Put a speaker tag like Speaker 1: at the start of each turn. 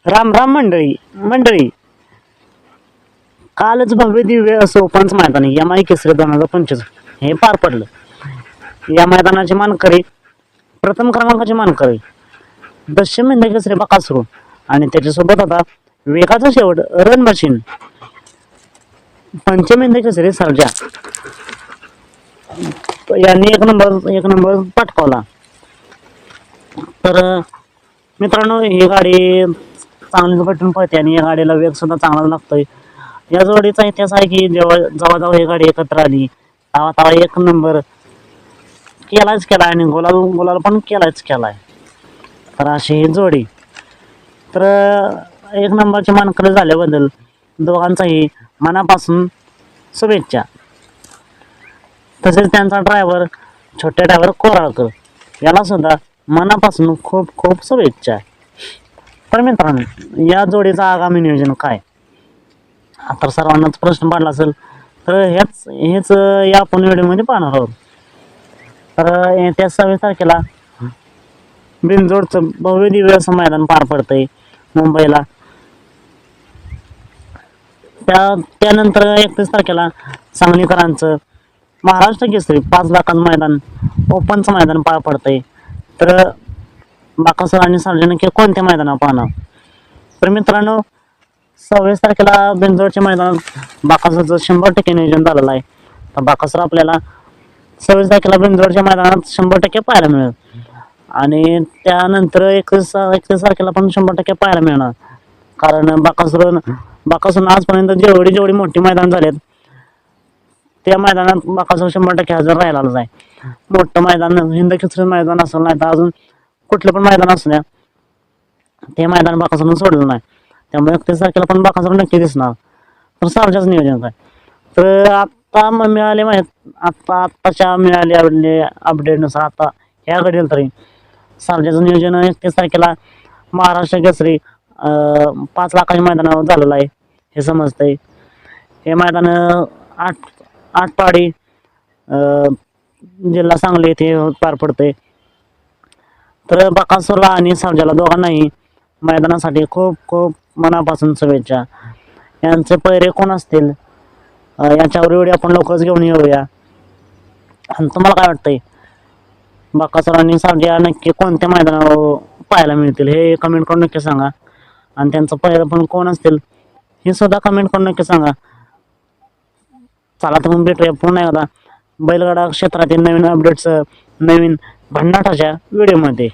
Speaker 1: राम राम मंडळी मंडळी. कालच भव्य दिव्य असं ओपनचं मैदान एम आय केसरी 2025 हे पार पडलं. या मैदानाचे मानकरी प्रथम क्रमांकाचे मानकरी दशम हिंद केसरी बकासूर आणि त्याच्यासोबत होता वेगाचा शेवट रन मशीन पंचम हिंद केसरी सर्जा यांनी एक नंबर पटकावला. तर मित्रांनो, ही गाडी चांगली पटून पळते आणि या गाडीला वेग सुद्धा चांगला लागतोय. या जोडीचा इतिहास आहे की जेव्हा ही गाडी एकत्र आली तेव्हा एक नंबर केला आणि गोलाल पण केलाय. तर अशी ही जोडी. तर एक नंबरचे मानकरी झाल्याबद्दल दोघांचाही मनापासून शुभेच्छा. तसेच त्यांचा ड्रायव्हर छोटे ड्रायव्हर कोराळकर याला सुद्धा मनापासून खूप खूप शुभेच्छा. तर मित्रांनो, या जोडीचं आगामी नियोजन काय, तर सर्वांनाच प्रश्न पडला असेल. तर हेच या आपण व्हिडिओमध्ये पाहणार आहोत. तर येत्या 26 तारखेला बिनजोडचं भव्य दिव्य असं मैदान पार पडतंय मुंबईला. त्यानंतर 31 तारखेला सांगलीकरांचं महाराष्ट्र केसरी 5 लाखांचं मैदान ओपनचं मैदान पार पडतंय. तर बाकासूर आणि सर्जा नक्की कोणत्या मैदानावर पाहणार. तर मित्रांनो, 26 तारखेला बिनजोडच्या मैदानात बाकासूरचं 100% नियोजन झालेलं आहे. तर बाकासूर आपल्याला 26 तारखेला बिनजोडच्या मैदानात 100% पाहायला मिळेल आणि त्यानंतर 31 तारखेला पण 100% पाहायला मिळणार. कारण बाकासूर आजपर्यंत जेवढी मोठी मैदान झालेत त्या मैदानात बाकासूर 100% हजर राहिलाच आहे. मोठं मैदान हिंद केसरी मैदान असेल नाही तर अजून कुठलं पण मैदान असू द्या, ते मैदान बाकासूरनं सोडलं नाही. त्यामुळे 31 तारखेला पण बाकासूर नक्की दिसणार. तर सर्जाच नियोजन आहे. तर आता आत्ताच्या मिळाले अपडेटनुसार आता ह्या घडील तरी सर्जाचं नियोजन 31 तारखेला महाराष्ट्र केसरी 5 लाखाच्या मैदानावर झालेलं आहे हे समजतंय. हे मैदान आटपाडी जिल्हा सांगली येथे पार पडते. तर बकासूरला आणि सर्जाला दोघांनाही मैदानासाठी खूप खूप मनापासून शुभेच्छा. यांचे पैरे कोण असतील याच्यावर व्हिडिओ आपण लवकरच घेऊन येऊया. आणि तुम्हाला काय वाटतंय, बकासूर आणि सर्जा नक्की कोणत्या मैदानावर पाहायला मिळतील हे कमेंट करून नक्की सांगा. आणि त्यांचं पैरे पण कोण असतील हे सुद्धा कमेंट करून नक्की सांगा. चला तर मग भेटूया पुन्हा एकदा बैलगाडा क्षेत्रातील नवीन अपडेट्स नवीन भन्नाटाच्या व्हिडिओमध्ये.